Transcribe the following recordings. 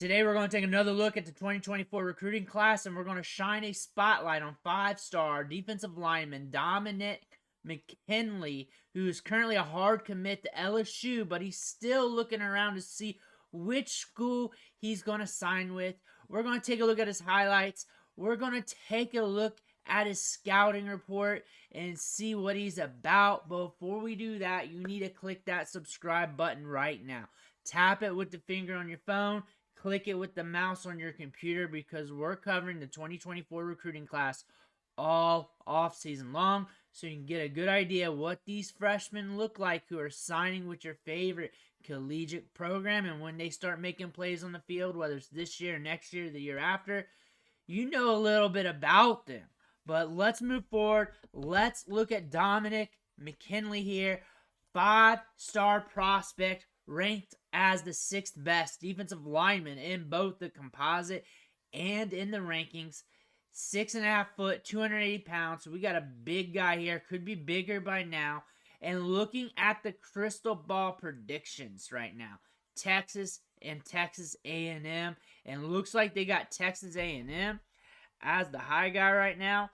Today we're going to take another look at the 2024 recruiting class, and we're going to shine a spotlight on five-star defensive lineman Dominick McKinley, who is currently a hard commit to LSU, but he's still looking around to see which school he's going to sign with. We're going to take a look at his highlights. We're going to take a look at his scouting report and see what he's about. But before we do that, you need to click that subscribe button right now. Tap it with the finger on your phone. Click it with the mouse on your computer, because we're covering the 2024 recruiting class all off season long, so you can get a good idea what these freshmen look like who are signing with your favorite collegiate program. And when they start making plays on the field, whether it's this year, next year, the year after, you know a little bit about them. But let's move forward. Let's look at Dominick McKinley here. 5-star prospect, ranked as the 6th best defensive lineman in both the composite and in the rankings. 6.5 foot, 280 pounds. So we got a big guy here. Could be bigger by now. And looking at the crystal ball predictions right now, Texas and Texas A&M. And looks like they got Texas A&M as the high guy right now.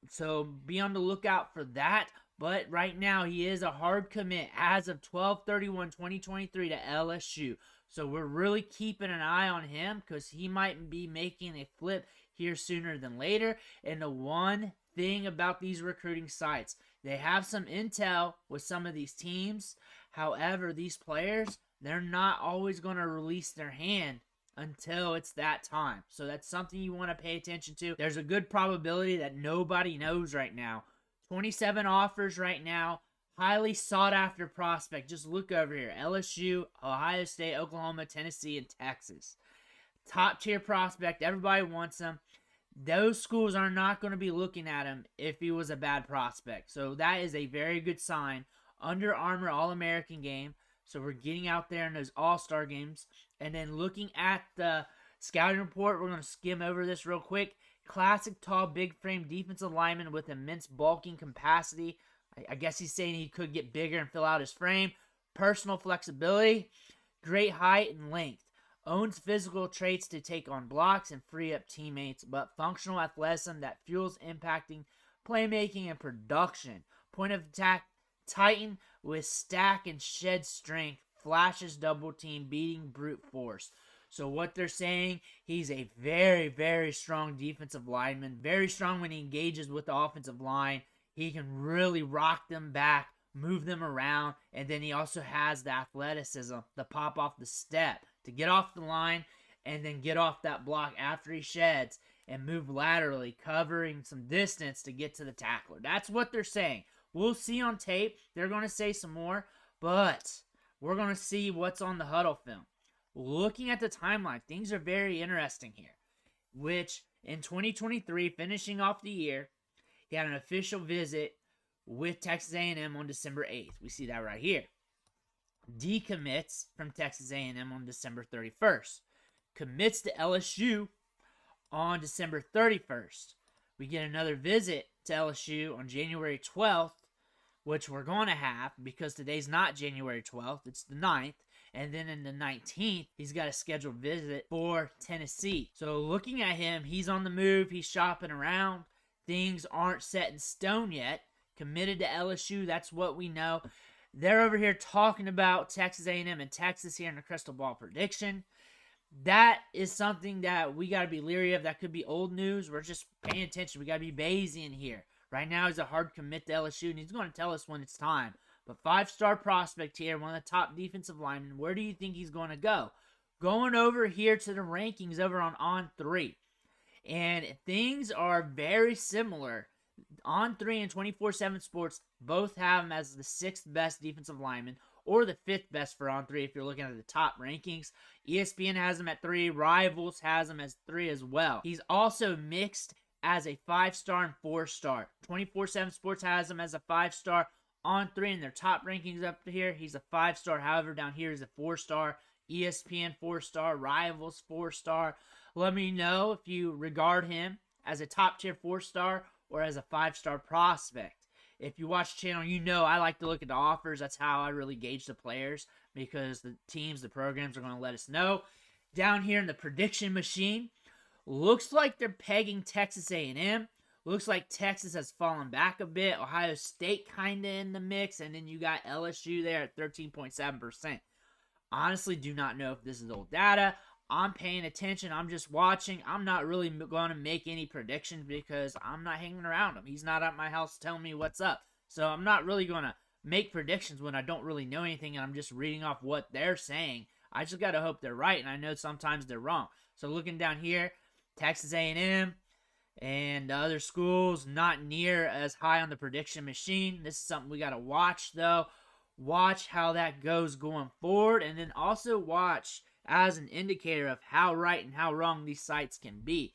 So be on the lookout for that. But right now, he is a hard commit as of 12/31/2023 to LSU. So we're really keeping an eye on him, because he might be making a flip here sooner than later. And the one thing about these recruiting sites, they have some intel with some of these teams. However, these players, they're not always going to release their hand until it's that time. So that's something you want to pay attention to. There's a good probability that nobody knows right now. 27 offers right now. Highly sought after prospect. Just look over here. LSU, Ohio State, Oklahoma, Tennessee, and Texas. Top tier prospect. Everybody wants him. Those schools are not going to be looking at him if he was a bad prospect. So that is a very good sign. Under Armour All-American game. So we're getting out there in those all-star games. And then looking at the scouting report, we're going to skim over this real quick. Classic tall, big frame defensive lineman with immense bulking capacity. I guess he's saying he could get bigger and fill out his frame. Personal flexibility, great height and length. Owns physical traits to take on blocks and free up teammates, but functional athleticism that fuels impacting, playmaking, and production. Point of attack, titan with stack and shed strength. Flashes double team, beating brute force. So what they're saying, he's a very, very strong defensive lineman. Very strong when he engages with the offensive line. He can really rock them back, move them around. And then he also has the athleticism to pop off the step, to get off the line and then get off that block after he sheds and move laterally, covering some distance to get to the tackler. That's what they're saying. We'll see on tape. They're going to say some more, but we're going to see what's on the huddle film. Looking at the timeline, things are very interesting here, which in 2023, finishing off the year, he had an official visit with Texas A&M on December 8th. We see that right here. Decommits from Texas A&M on December 31st. Commits to LSU on December 31st. We get another visit to LSU on January 12th, which we're going to have because today's not January 12th, it's the 9th. And then in the 19th, he's got a scheduled visit for Tennessee. So looking at him, he's on the move. He's shopping around. Things aren't set in stone yet. Committed to LSU, that's what we know. They're over here talking about Texas A&M and Texas here in the crystal ball prediction. That is something that we got to be leery of. That could be old news. We're just paying attention. We got to be Bayesian here. Right now, he's a hard commit to LSU, and he's going to tell us when it's time. But 5-star prospect here, one of the top defensive linemen. Where do you think he's going to go? Going over here to the rankings over on 3. And things are very similar. On 3 and 24/7 Sports both have him as the 6th best defensive lineman, or the 5th best for On 3 if you're looking at the top rankings. ESPN has him at 3. Rivals has him as 3 as well. He's also mixed as a 5-star and 4-star. 24/7 Sports has him as a 5-star. On 3 in their top rankings up here, he's a 5-star. However, down here he's a 4-star. ESPN 4-star. Rivals 4-star. Let me know if you regard him as a top-tier 4-star or as a 5-star prospect. If you watch the channel, you know I like to look at the offers. That's how I really gauge the players, because the teams, the programs are going to let us know. down here in the prediction machine. Looks like they're pegging Texas A&M. Looks like Texas has fallen back a bit. Ohio State kind of in the mix. And then you got LSU there at 13.7%. Honestly, do not know if this is old data. I'm paying attention. I'm just watching. I'm not really going to make any predictions because I'm not hanging around him. He's not at my house telling me what's up. So I'm not really going to make predictions when I don't really know anything and I'm just reading off what they're saying. I just got to hope they're right, and I know sometimes they're wrong. So looking down here, Texas A&M and the other schools not near as high on the prediction machine. This is something we got to watch, though. Watch how that goes going forward, and then also watch as an indicator of how right and how wrong these sites can be.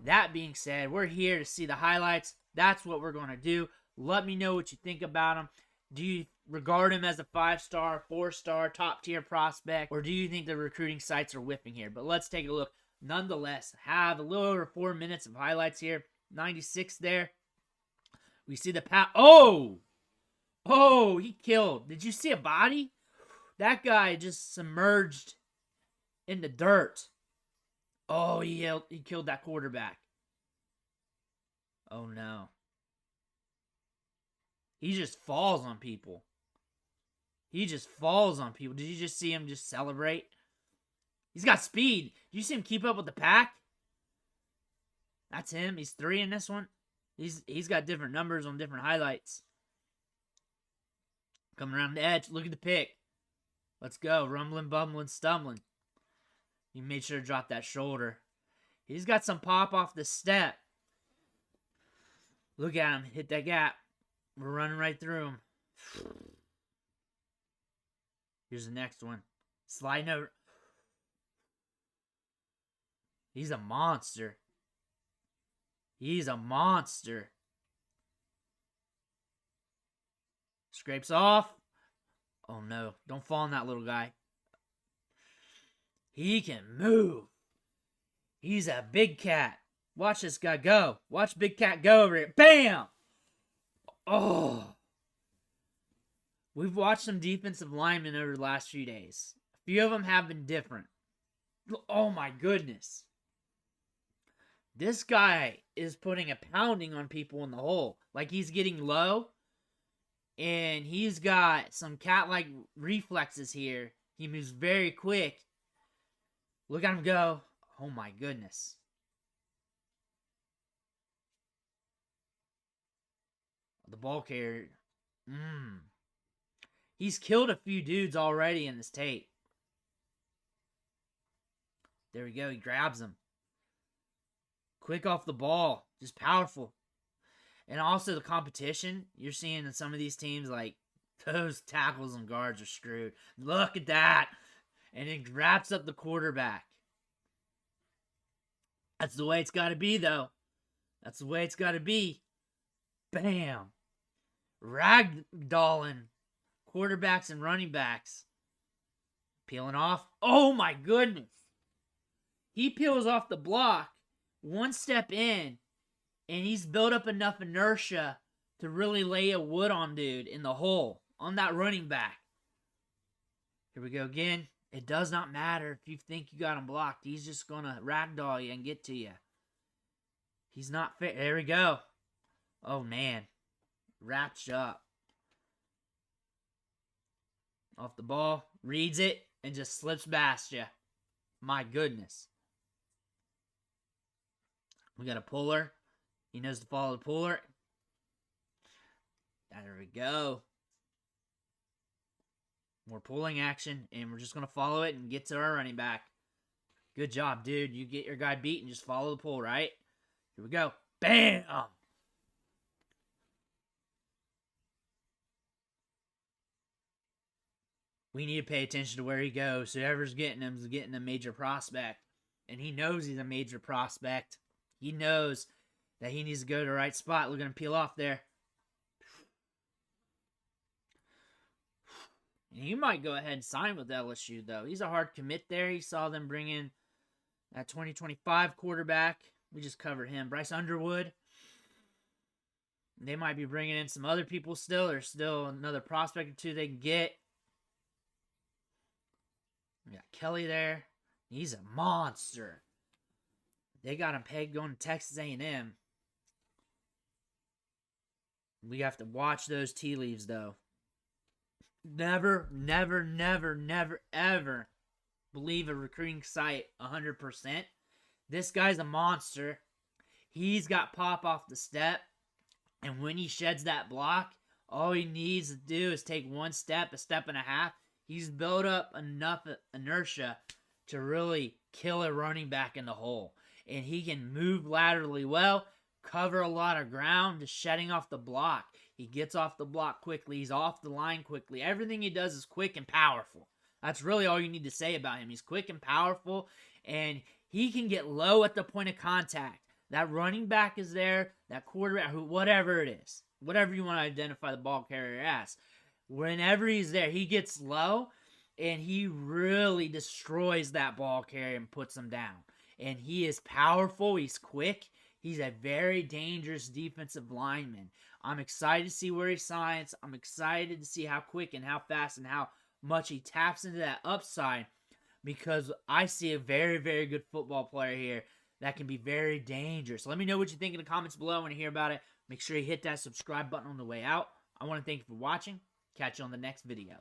That being said, we're here to see the highlights. That's what we're going to do. Let me know what you think about them. Do you regard him as a 5-star, 4-star, top-tier prospect, or do you think the recruiting sites are whipping here? But let's take a look. Nonetheless, have a little over 4 minutes of highlights here. 96 there. We see the pass. Oh, he killed. Did you see a body? That guy just submerged in the dirt. Oh, he killed that quarterback. Oh, no. He just falls on people. Did you just see him just celebrate? He's got speed. Did you see him keep up with the pack? That's him. He's 3 in this one. He's got different numbers on different highlights. Coming around the edge. Look at the pick. Let's go. Rumbling, bumbling, stumbling. He made sure to drop that shoulder. He's got some pop off the step. Look at him. Hit that gap. We're running right through him. Here's the next one. Sliding over. He's a monster. Scrapes off. Oh no. Don't fall on that little guy. He can move. He's a big cat. Watch this guy go. Watch Big Cat go over it. Bam! Oh. We've watched some defensive linemen over the last few days. A few of them have been different. Oh my goodness. This guy is putting a pounding on people in the hole. Like he's getting low. And he's got some cat-like reflexes here. He moves very quick. Look at him go. Oh my goodness. The ball carrier. He's killed a few dudes already in this tape. There we go. He grabs him. Quick off the ball. Just powerful. And also the competition. You're seeing in some of these teams, like, those tackles and guards are screwed. Look at that. And it wraps up the quarterback. That's the way it's got to be, though. That's the way it's got to be. Bam. Ragdolling quarterbacks and running backs. Peeling off. Oh, my goodness. He peels off the block, one step in, and he's built up enough inertia to really lay a wood on dude in the hole, on that running back. Here we go again. It does not matter if you think you got him blocked. He's just going to ragdoll you and get to you. He's not fair. There we go. Oh, man. Wraps you up. Off the ball. Reads it and just slips past you. My goodness. We got a puller. He knows to follow the puller. There we go. More pulling action, and we're just going to follow it and get to our running back. Good job, dude. You get your guy beat and just follow the pull, right? Here we go. Bam! We need to pay attention to where he goes. Whoever's getting him is getting a major prospect. And he knows he's a major prospect. He knows that he needs to go to the right spot. Look at him peel off there. And he might go ahead and sign with LSU, though. He's a hard commit there. He saw them bring in that 2025 quarterback. We just covered him. Bryce Underwood. They might be bringing in some other people still. There's still another prospect or two they can get. We got Kelly there. He's a monster. They got him pegged going to Texas A&M. We have to watch those tea leaves, though. Never, never, never, never, ever believe a recruiting site 100%. This guy's a monster. He's got pop off the step. And when he sheds that block, all he needs to do is take one step, a step and a half. He's built up enough inertia to really kill a running back in the hole. And he can move laterally well, cover a lot of ground, just shedding off the block. He gets off the block quickly. He's off the line quickly. Everything he does is quick and powerful. That's really all you need to say about him. He's quick and powerful, and he can get low at the point of contact. That running back is there, that quarterback, whatever it is, whatever you want to identify the ball carrier as. Whenever he's there, he gets low, and he really destroys that ball carrier and puts him down. And he is powerful. He's quick. He's a very dangerous defensive lineman. I'm excited to see where he signs. I'm excited to see how quick and how fast and how much he taps into that upside, because I see a very, very good football player here that can be very dangerous. Let me know what you think in the comments below. I want to hear about it. Make sure you hit that subscribe button on the way out. I want to thank you for watching. Catch you on the next video.